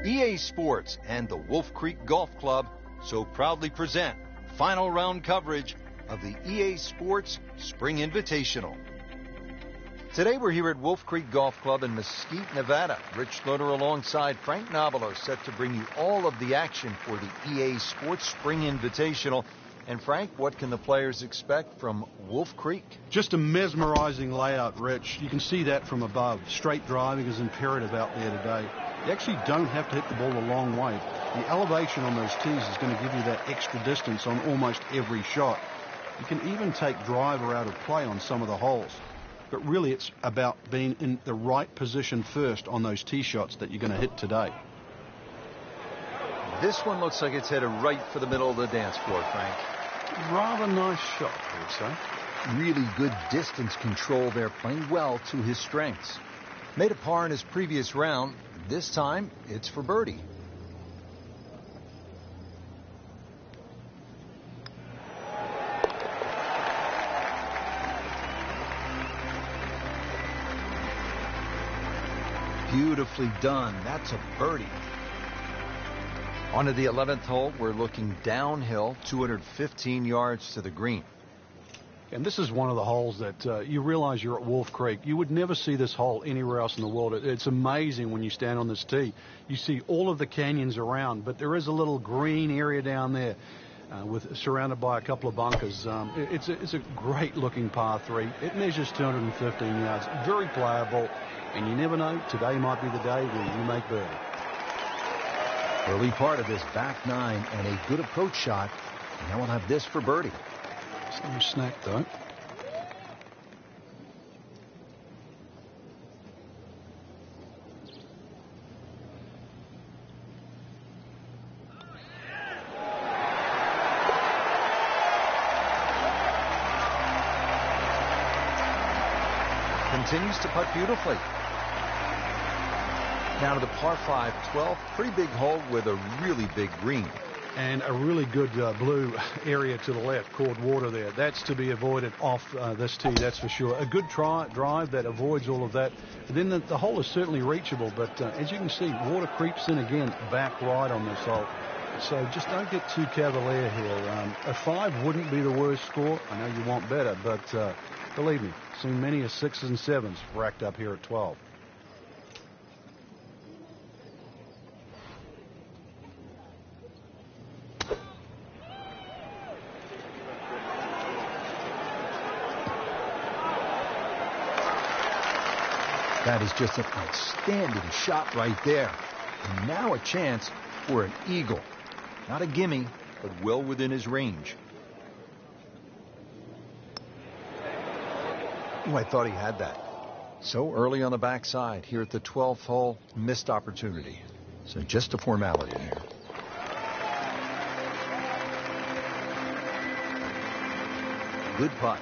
EA Sports and the Wolf Creek Golf Club so proudly present final round coverage of the EA Sports Spring Invitational. Today we're here at Wolf Creek Golf Club in Mesquite, Nevada. Rich Schloter alongside Frank Nobilo set to bring you all of the action for the EA Sports Spring Invitational. And Frank, what can the players expect from Wolf Creek? Just a mesmerizing layout, Rich. You can see that from above. Straight driving is imperative out there today. You actually don't have to hit the ball a long way. The elevation on those tees is going to give you that extra distance on almost every shot. You can even take driver out of play on some of the holes. But really it's about being in the right position first on those tee shots that you're going to hit today. This one looks like it's headed right for the middle of the dance floor, Frank. Rather nice shot, I would say. Really good distance control there, playing well to his strengths. Made a par in his previous round. This time, it's for birdie. Beautifully done. That's a birdie. On to the 11th hole. We're looking downhill, 215 yards to the green. And this is one of the holes that you realize you're at Wolf Creek. You would never see this hole anywhere else in the world. It's amazing when you stand on this tee. You see all of the canyons around, but there is a little green area down there surrounded by a couple of bunkers. It's a great-looking par 3. It measures 215 yards. Very playable, and you never know. Today might be the day where you make birdie. Early part of this back 9 and a good approach shot. Now we'll have this for birdie. Some snack, though. Continues to putt beautifully. Now to the par 5, 12. Pretty big hole with a really big green. And a really good blue area to the left, called water there. That's to be avoided off this tee, that's for sure. A good drive that avoids all of that. And then the hole is certainly reachable, but as you can see, water creeps in again, back right on this hole. So just don't get too cavalier here. A 5 wouldn't be the worst score. I know you want better, but believe me, seen many a 6s and 7s racked up here at 12. That is just an outstanding shot right there. And now a chance for an eagle. Not a gimme, but well within his range. Oh, I thought he had that. So early on the backside here at the 12th hole, missed opportunity. So just a formality here. Good putt.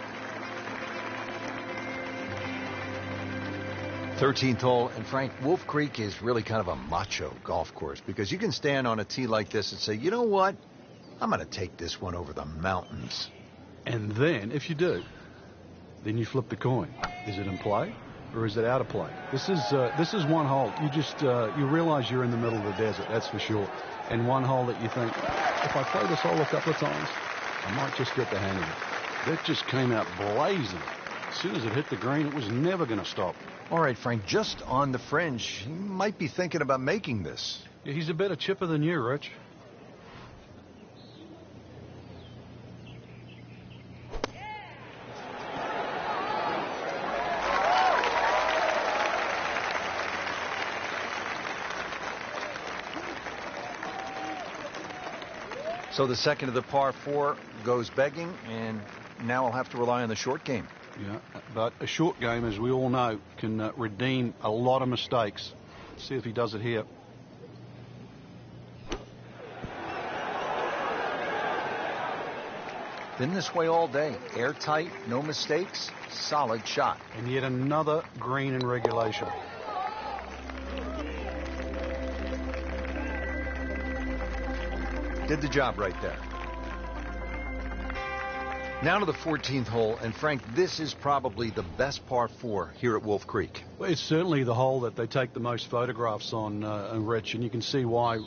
13th hole, and Frank, Wolf Creek is really kind of a macho golf course because you can stand on a tee like this and say, you know what, I'm going to take this one over the mountains. And then, if you do, then you flip the coin. Is it in play or is it out of play? This is one hole. You just you realize you're in the middle of the desert, that's for sure. And one hole that you think, if I play this hole a couple of times, I might just get the hang of it. That just came out blazing. As soon as it hit the green, it was never going to stop. All right, Frank, just on the fringe, he might be thinking about making this. Yeah, he's a better chipper than you, Rich. So the second of the par 4 goes begging, and now I'll have to rely on the short game. Yeah, but a short game, as we all know, can redeem a lot of mistakes. Let's see if he does it here. Been this way all day. Airtight, no mistakes, solid shot. And yet another green in regulation. Did the job right there. Now to the 14th hole, and Frank, this is probably the best par 4 here at Wolf Creek. Well, it's certainly the hole that they take the most photographs on, Rich, and you can see why.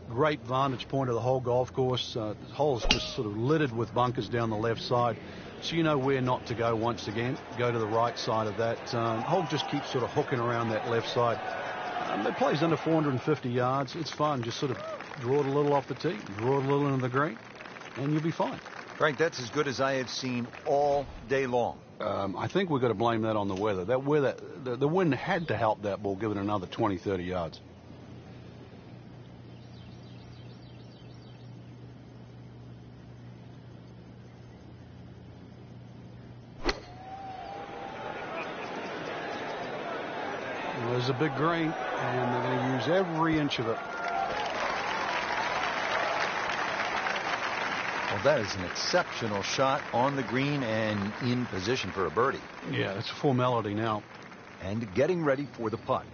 Great vantage point of the whole golf course. The hole is just sort of littered with bunkers down the left side, so you know where not to go once again. Go to the right side of that. Hole just keeps sort of hooking around that left side. It plays under 450 yards. It's fun. Just sort of draw it a little off the tee, draw it a little into the green, and you'll be fine. Frank, that's as good as I have seen all day long. I think we've got to blame that on the weather. That weather, the wind had to help that ball give it another 20, 30 yards. There's a big green, and they're going to use every inch of it. Well, that is an exceptional shot on the green and in position for a birdie. Yeah, it's a formality now. And getting ready for the putt.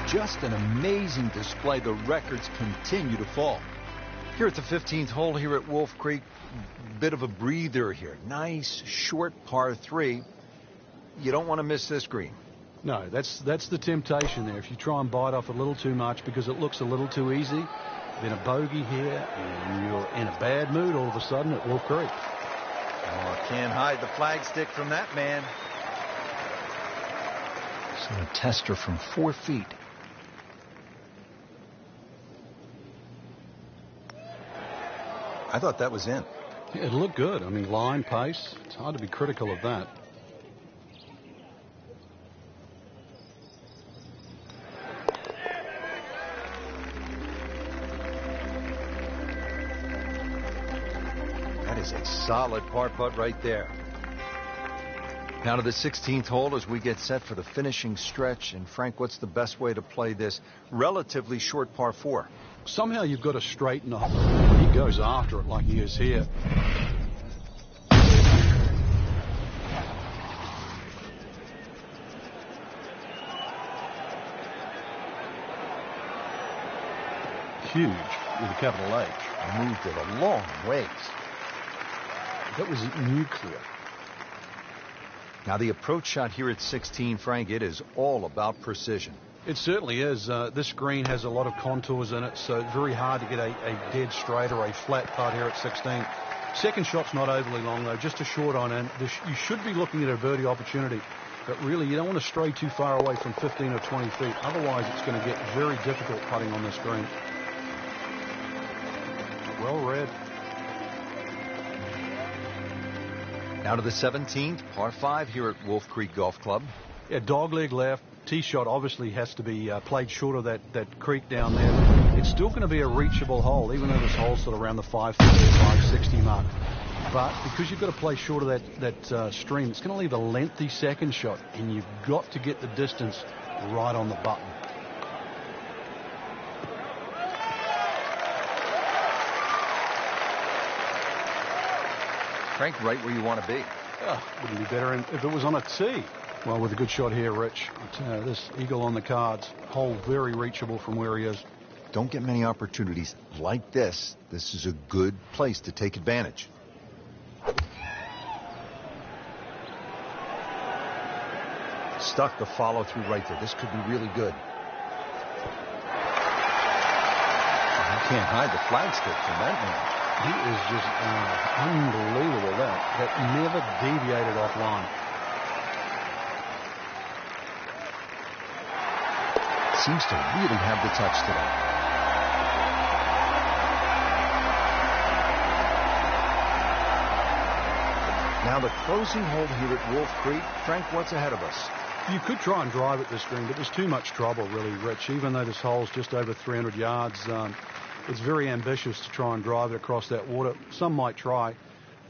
Just an amazing display. The records continue to fall. Here at the 15th hole here at Wolf Creek, bit of a breather here. Nice, short par 3. You don't want to miss this green. No, that's the temptation there. If you try and bite off a little too much because it looks a little too easy, then a bogey here, and you're in a bad mood all of a sudden at Wolf Creek. Oh, can't hide the flagstick from that man. So a tester from 4 feet. I thought that was in. Yeah, it looked good. I mean, line, pace. It's hard to be critical of that. That is a solid par putt right there. Now to the 16th hole as we get set for the finishing stretch. And Frank, what's the best way to play this relatively short par 4? Somehow you've got to straighten up. He goes after it like he is here. Huge with a capital H. Moved it a long ways. That was nuclear. Now the approach shot here at 16, Frank, it is all about precision. It certainly is. This green has a lot of contours in it, so it's very hard to get a dead straight or a flat putt here at 16. Second shot's not overly long, though, just a short on in. You should be looking at a birdie opportunity, but really you don't want to stray too far away from 15 or 20 feet. Otherwise, it's going to get very difficult putting on this green. Well read. Now to the 17th, par 5 here at Wolf Creek Golf Club. Yeah, dogleg left. Tee shot obviously has to be played short of that creek down there. It's still going to be a reachable hole, even though this hole's sort of around the 550, 560 mark. But because you've got to play short of that stream, it's going to leave a lengthy second shot, and you've got to get the distance right on the button. Frank, right where you want to be. Wouldn't be better if it was on a tee. Well, with a good shot here, Rich. This eagle on the cards. Hole very reachable from where he is. Don't get many opportunities like this. This is a good place to take advantage. Stuck the follow through right there. This could be really good. You can't hide the flagstick from that man. He is just unbelievable. That never deviated off line. Seems to really have the touch today. Now the closing hole here at Wolf Creek. Frank, what's ahead of us? You could try and drive at this green, but there's too much trouble, really, Rich. Even though this hole's just over 300 yards, it's very ambitious to try and drive it across that water. Some might try.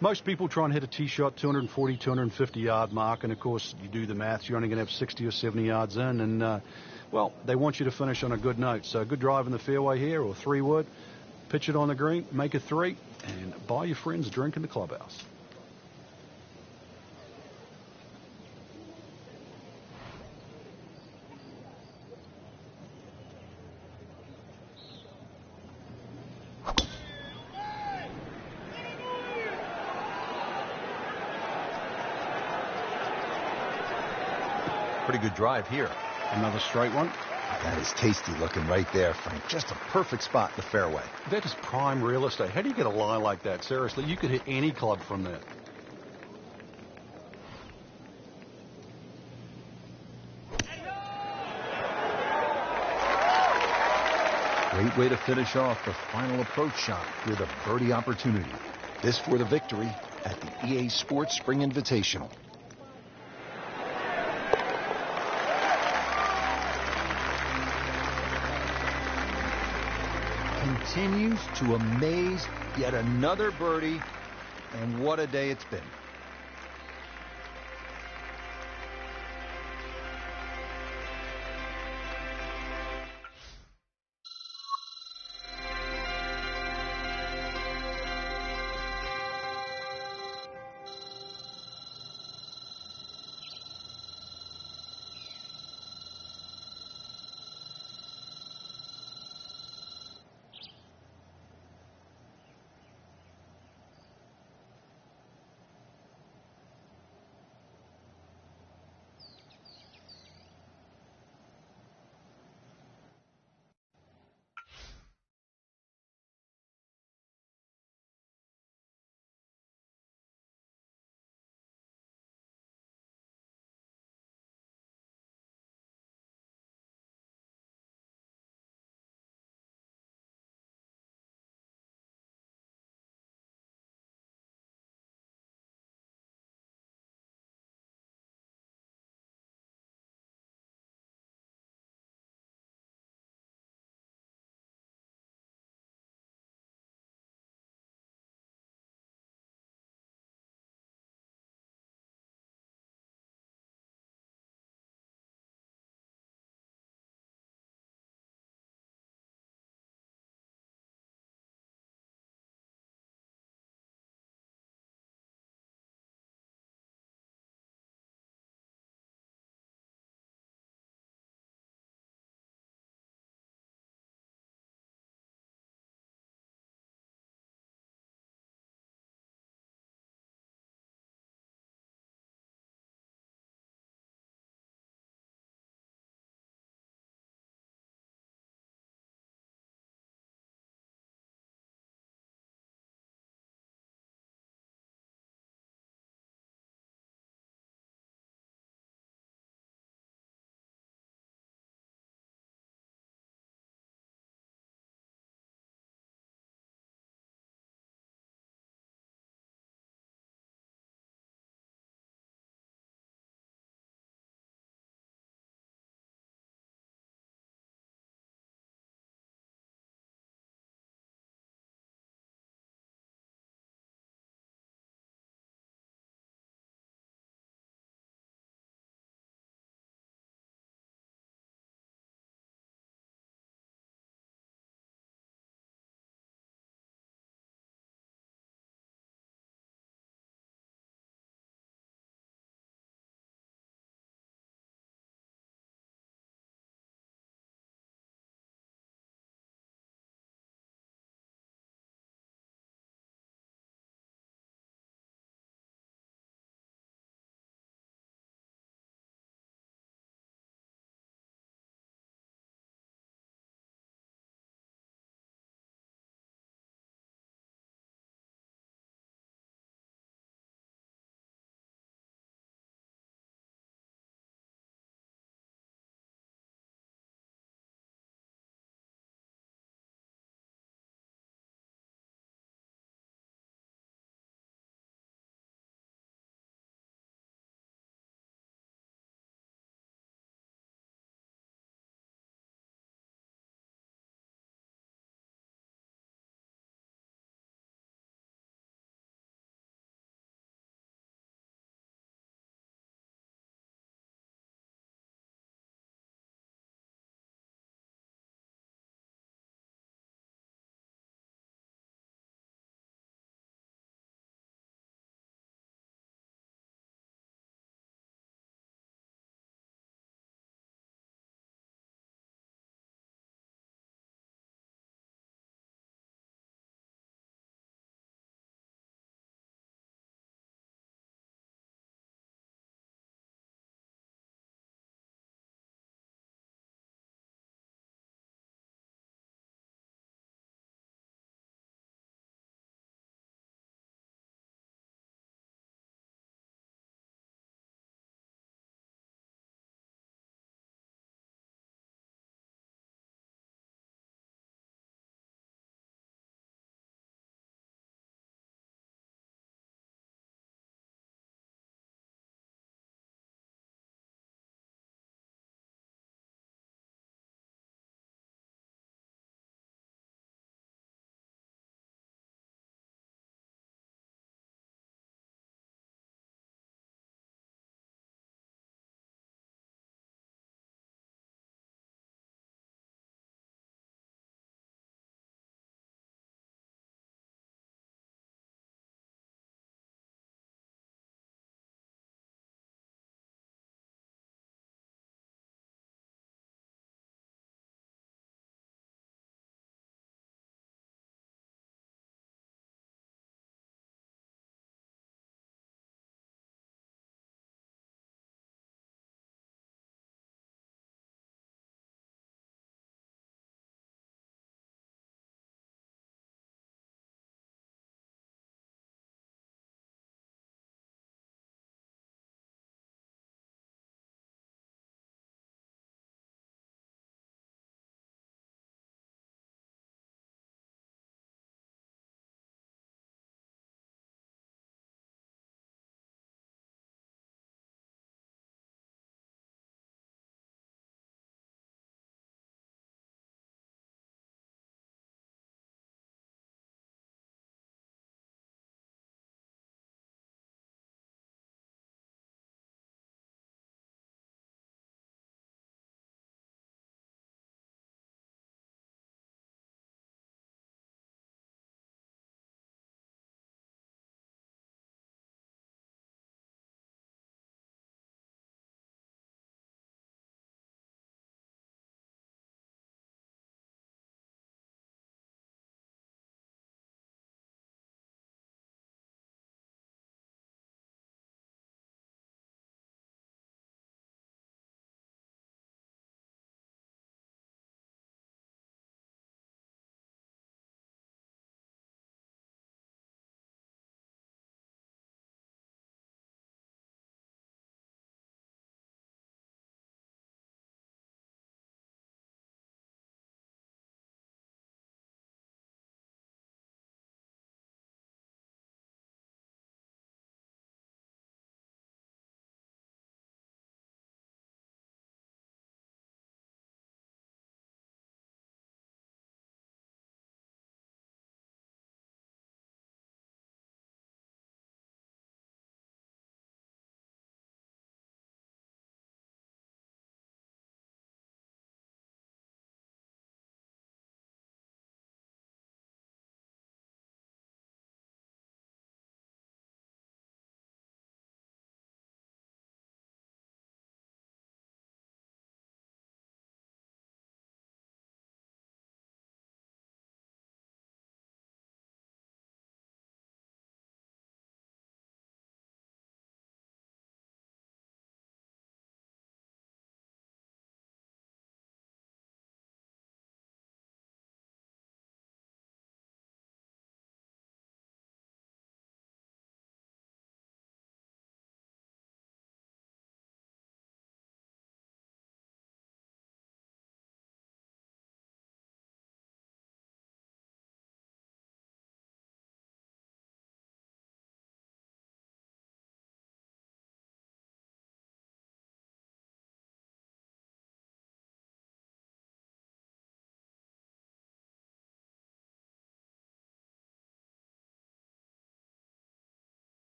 Most people try and hit a tee shot 240, 250 yard mark, and of course, you do the maths, you're only going to have 60 or 70 yards in, and well, they want you to finish on a good note. So a good drive in the fairway here, or 3-wood, pitch it on the green, make a 3, and buy your friends a drink in the clubhouse. Pretty good drive here. Another straight one. That is tasty looking right there, Frank. Just a perfect spot in the fairway. That is prime real estate. How do you get a lie like that? Seriously, you could hit any club from that. Great way to finish off the final approach shot with a birdie opportunity. This for the victory at the EA Sports Spring Invitational. Continues to amaze. Yet another birdie, and what a day it's been.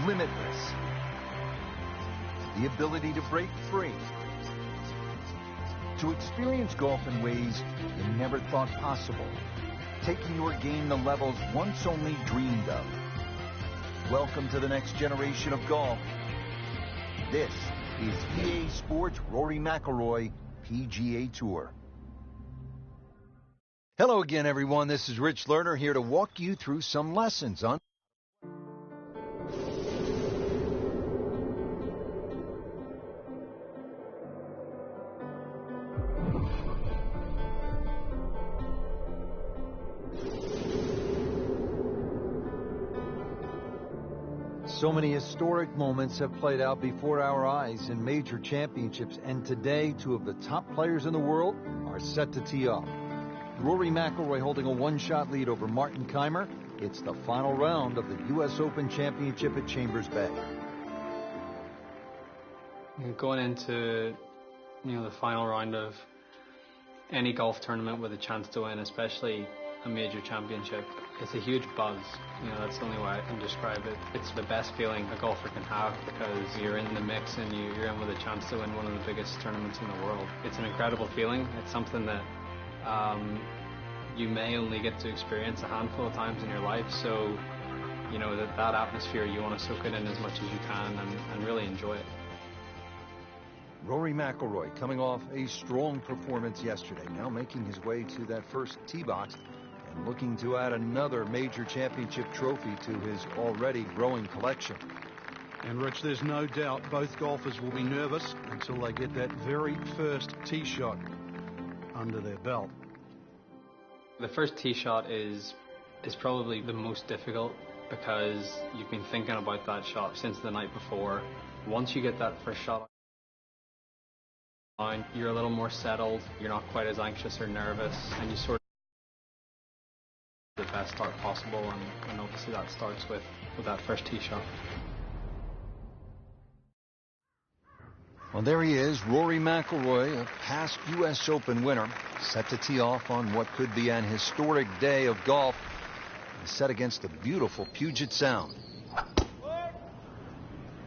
limitless. The ability to break free. To experience golf in ways you never thought possible. Taking your game to levels once only dreamed of. Welcome to the next generation of golf. This is EA Sports Rory McIlroy PGA Tour. Hello again, everyone. This is Rich Lerner here to walk you through some lessons on So many historic moments have played out before our eyes in major championships, and today, two of the top players in the world are set to tee off. Rory McIlroy holding a one-shot lead over Martin Kaymer. It's the final round of the U.S. Open Championship at Chambers Bay. Going into, the final round of any golf tournament with a chance to win, especially a major championship, it's a huge buzz. That's the only way I can describe it. It's the best feeling a golfer can have because you're in the mix and you're in with a chance to win one of the biggest tournaments in the world. It's an incredible feeling. It's something that you may only get to experience a handful of times in your life. So, that atmosphere, you want to soak it in as much as you can and really enjoy it. Rory McIlroy coming off a strong performance yesterday, now making his way to that first tee box and looking to add another major championship trophy to his already growing collection. And Rich, there's no doubt both golfers will be nervous until they get that very first tee shot under their belt. The first tee shot is probably the most difficult because you've been thinking about that shot since the night before. Once you get that first shot, you're a little more settled, you're not quite as anxious or nervous, and you sort of the best start possible, and obviously that starts with that first tee shot. Well, there he is, Rory McIlroy, a past U.S. Open winner, set to tee off on what could be an historic day of golf. He's set against the beautiful Puget Sound.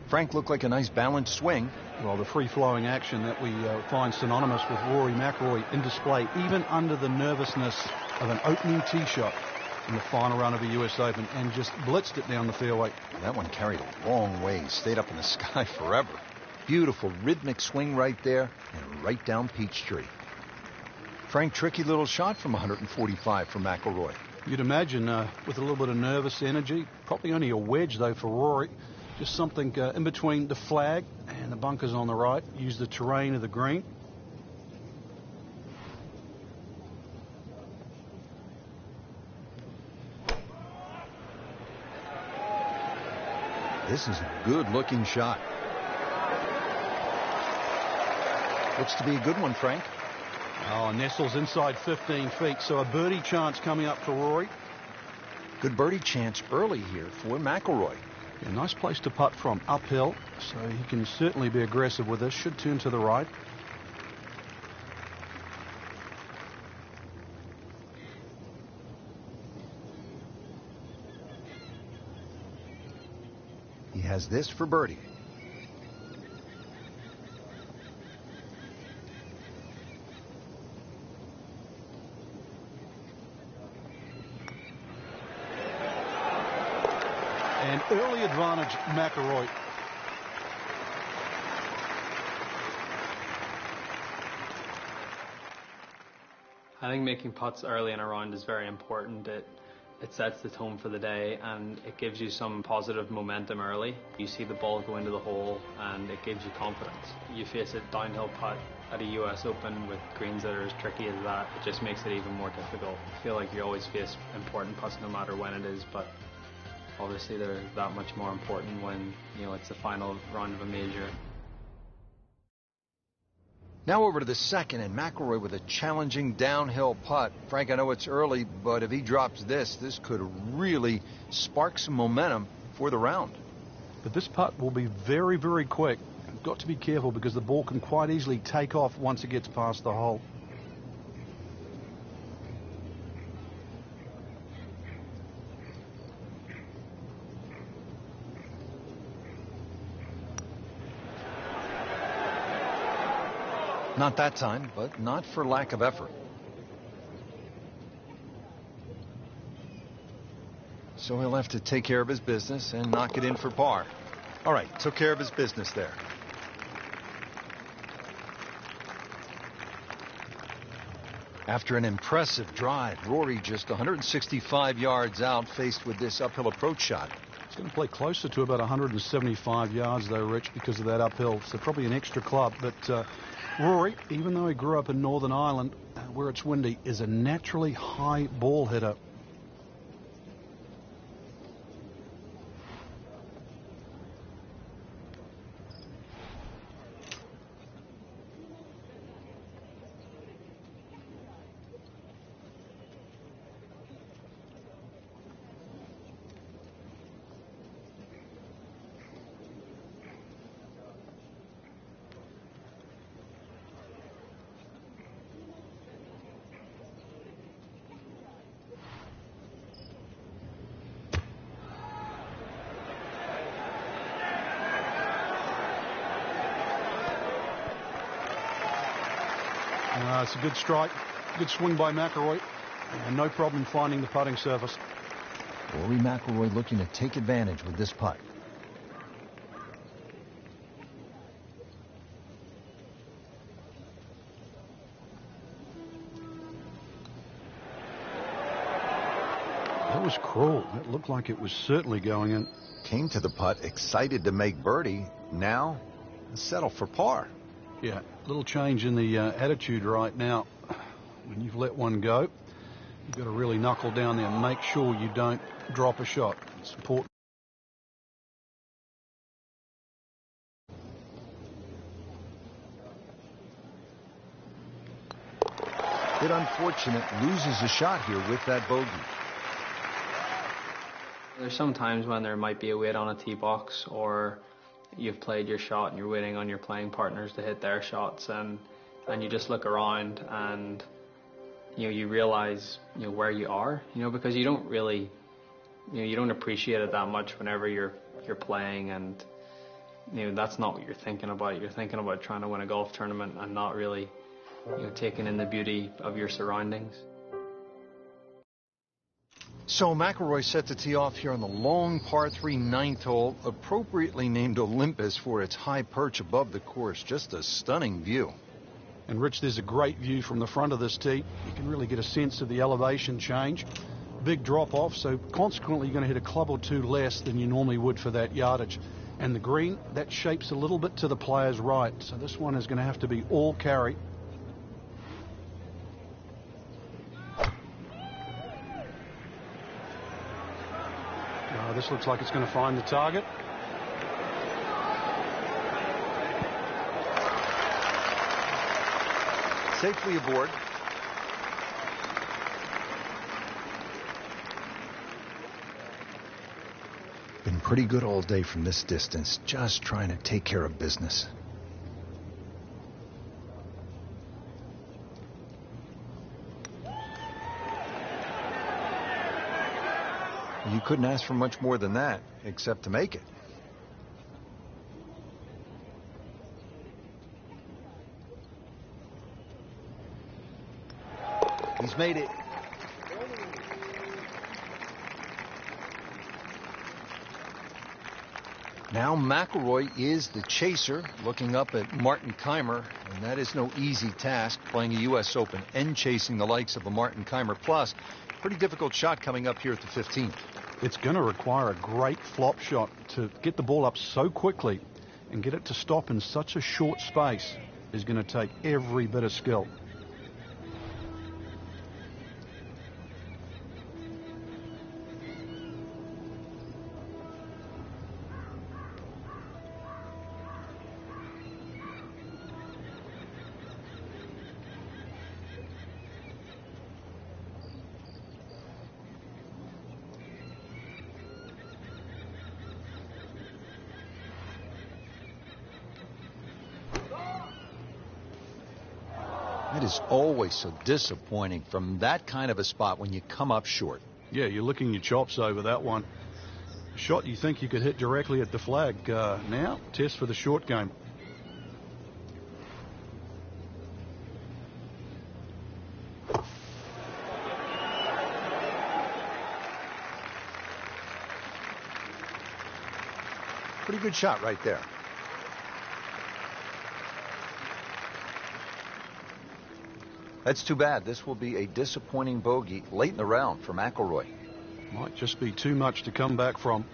Frank looked like a nice balanced swing. Well, the free-flowing action that we find synonymous with Rory McIlroy in display, even under the nervousness of an opening tee shot in the final round of a U.S. Open, and just blitzed it down the fairway. That one carried a long way, stayed up in the sky forever. Beautiful rhythmic swing right there and right down Peachtree. Frank, tricky little shot from 145 for McIlroy. You'd imagine with a little bit of nervous energy, probably only a wedge though for Rory. Just something in between the flag and the bunkers on the right. Use the terrain of the green. This is a good-looking shot. Looks to be a good one, Frank. Oh, nestles inside 15 feet, so a birdie chance coming up for Rory. Good birdie chance early here for McIlroy. A nice place to putt from, uphill, so he can certainly be aggressive with this. Should turn to the right. He has this for birdie. An early advantage, McIlroy. I think making putts early in a round is very important. It sets the tone for the day and it gives you some positive momentum early. You see the ball go into the hole and it gives you confidence. You face a downhill putt at a US Open with greens that are as tricky as that, it just makes it even more difficult. I feel like you always face important putts no matter when it is, but obviously they're that much more important when it's the final round of a major. Now over to the second, and McIlroy with a challenging downhill putt. Frank, I know it's early, but if he drops this could really spark some momentum for the round. But this putt will be very, very quick. You've got to be careful because the ball can quite easily take off once it gets past the hole. Not that time, but not for lack of effort. So he'll have to take care of his business and knock it in for par. All right, took care of his business there. After an impressive drive, Rory just 165 yards out, faced with this uphill approach shot. He's going to play closer to about 175 yards, though, Rich, because of that uphill. So probably an extra club. But Rory, even though he grew up in Northern Ireland, where it's windy, is a naturally high ball hitter. It's a good strike, good swing by McIlroy, and no problem finding the putting surface. Rory McIlroy looking to take advantage with this putt. That was cruel. It looked like it was certainly going in. Came to the putt excited to make birdie. Now, settle for par. Yeah, a little change in the attitude right now. When you've let one go, you've got to really knuckle down there and make sure you don't drop a shot. It's important. Bit unfortunate, loses a shot here with that bogey. There's some times when there might be a wait on a tee box, or you've played your shot and you're waiting on your playing partners to hit their shots, and you just look around and you realize where you are, because you don't really you don't appreciate it that much whenever you're playing, and that's not what you're thinking about. You're thinking about trying to win a golf tournament and not really taking in the beauty of your surroundings. So McIlroy set to tee off here on the long par 3 ninth hole, appropriately named Olympus for its high perch above the course. Just a stunning view. And Rich, there's a great view from the front of this tee. You can really get a sense of the elevation change. Big drop off, so consequently you're going to hit a club or two less than you normally would for that yardage. And the green, that shapes a little bit to the player's right. So this one is going to have to be all carry. This looks like it's going to find the target. Safely aboard. Been pretty good all day from this distance, just trying to take care of business. You couldn't ask for much more than that, except to make it. He's made it. Now McIlroy is the chaser, looking up at Martin Kaymer, and that is no easy task, playing a U.S. Open and chasing the likes of a Martin Kaymer. Plus, pretty difficult shot coming up here at the 15th. It's going to require a great flop shot to get the ball up so quickly and get it to stop in such a short space is going to take every bit of skill. It is always so disappointing from that kind of a spot when you come up short. Yeah, you're licking your chops over that one. A shot you think you could hit directly at the flag. Now, test for the short game. Pretty good shot right there. That's too bad. This will be a disappointing bogey late in the round for McIlroy. Might just be too much to come back from.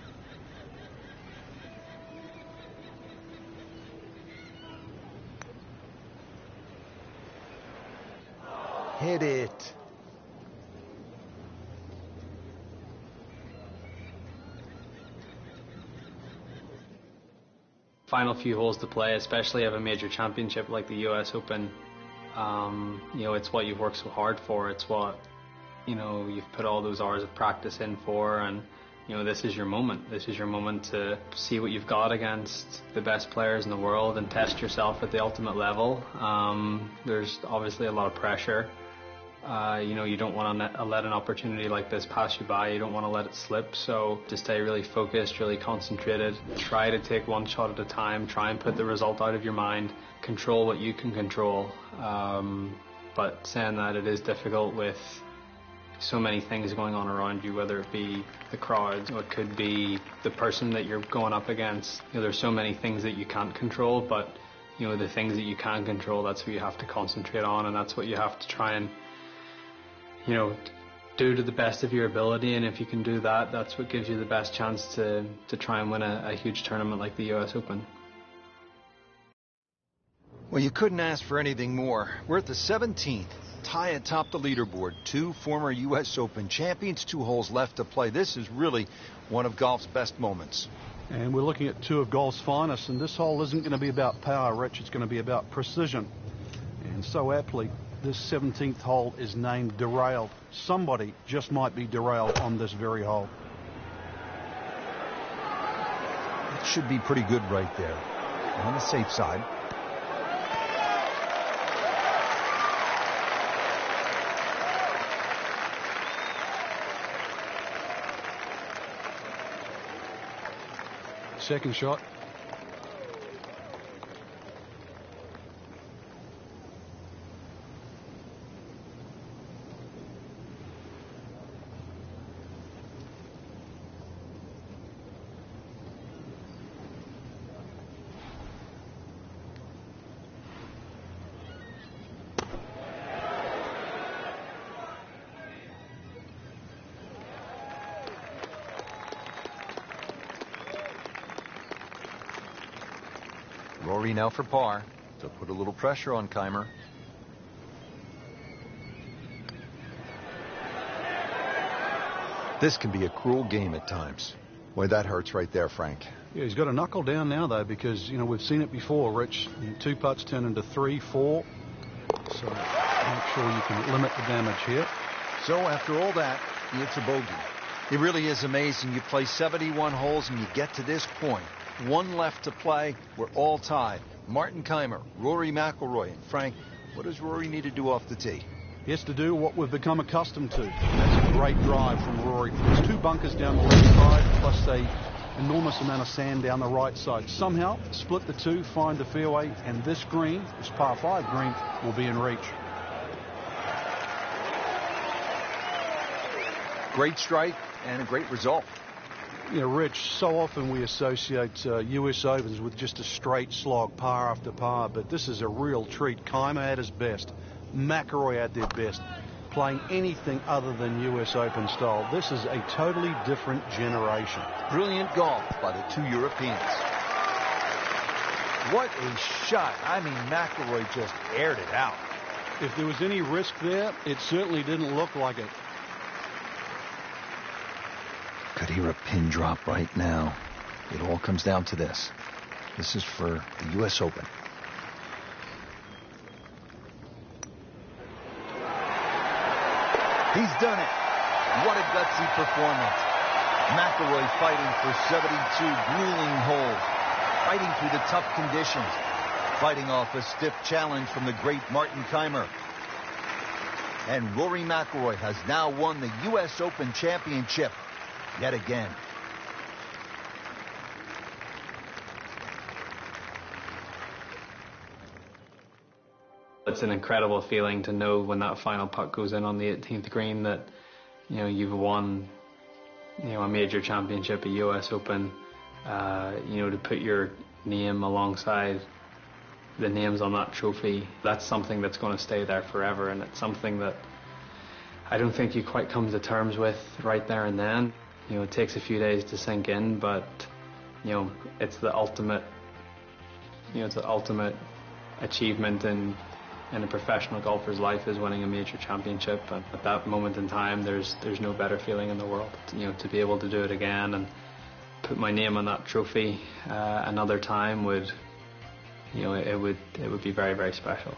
Hit it. Final few holes to play, especially of a major championship like the US Open. You know, it's what you've worked so hard for. It's what, you know, you've put all those hours of practice in for, and you know, this is your moment. This is your moment to see what you've got against the best players in the world and test yourself at the ultimate level. There's obviously a lot of pressure. You know, you don't want to let an opportunity like this pass you by. You don't want to let it slip. So just stay really focused, really concentrated. Try to take one shot at a time. Try and put the result out of your mind. Control what you can control. But saying that, it is difficult with so many things going on around you, whether it be the crowds or it could be the person that you're going up against. You know, there's so many things that you can't control, but you know, the things that you can control, that's what you have to concentrate on, and that's what you have to try and, you know, do to the best of your ability. And if you can do that, that's what gives you the best chance to try and win a huge tournament like the US Open. Well, you couldn't ask for anything more. We're at the 17th. Tie atop the leaderboard. 2 former U.S. Open champions, 2 holes left to play. This is really one of golf's best moments. And we're looking at 2 of golf's finest, and this hole isn't going to be about power, Rich. It's going to be about precision. And so aptly, this 17th hole is named Derailed. Somebody just might be derailed on this very hole. It should be pretty good right there. On the safe side. Second shot. Rory now for par to put a little pressure on Keimer. This can be a cruel game at times. Boy, that hurts right there, Frank. Yeah, he's got to knuckle down now, though, because, you know, we've seen it before, Rich. 2 putts turn into 3, 4. So make sure you can limit the damage here. So after all that, it's a bogey. It really is amazing. You play 71 holes and you get to this point. 1 left to play. We're all tied. Martin Keimer, Rory McIlroy, and Frank, what does Rory need to do off the tee? He has to do what we've become accustomed to. That's a great drive from Rory. There's 2 bunkers down the left side, plus a enormous amount of sand down the right side. Somehow, split the 2, find the fairway, and this green, this par 5 green, will be in reach. Great strike and a great result. You know, Rich, so often we associate US Opens with just a straight slog, par after par, but this is a real treat. Keimer at his best. McIlroy at their best. Playing anything other than US Open style. This is a totally different generation. Brilliant golf by the 2 Europeans. What a shot. I mean, McIlroy just aired it out. If there was any risk there, it certainly didn't look like it. Could hear a pin drop right now. It all comes down to this. This is for the U.S. Open. He's done it. What a gutsy performance. McIlroy fighting for 72 grueling holes. Fighting through the tough conditions. Fighting off a stiff challenge from the great Martin Keimer. And Rory McIlroy has now won the U.S. Open Championship. Yet again. It's an incredible feeling to know when that final putt goes in on the 18th green that, you know, you've won, you know, a major championship, a US Open, You know, to put your name alongside the names on that trophy, that's something that's going to stay there forever, and it's something that I don't think you quite come to terms with right there and then. You know, it takes a few days to sink in, but you know, it's the ultimate. You know, it's the ultimate achievement in a professional golfer's life is winning a major championship. And at that moment in time, there's no better feeling in the world. You know, to be able to do it again and put my name on that trophy another time would, you know, it would be very, very special.